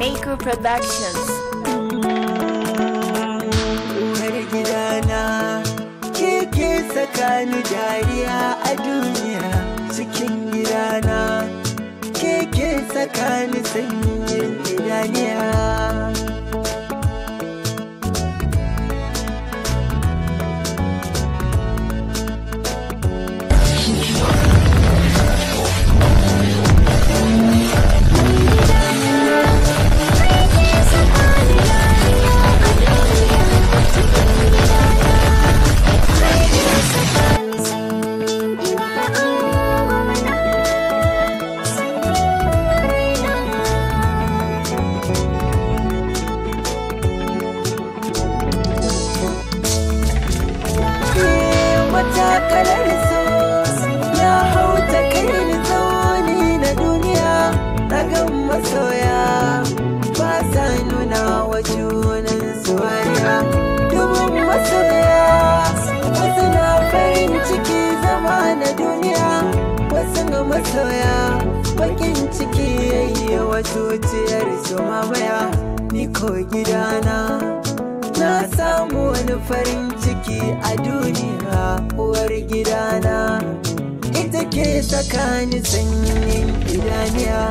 Maker Productions. Uwar gidana ke sakani dariya a duniya, cikin gidana ke sakani sanyin idaniya. Kalar so ya hau ta kai ni tsauni na duniya, na gan masoya ba sa nuna wa junan soyayya. Dubin masoya wasu na farin ciki zama na duniya, wasu ga masoya bakin ciki yayi wa zuciyar su mamaya. Ni ko gidana na samu wani farin ciki a duniya. Uwar gidana ita ke sakani sanyin idaniya.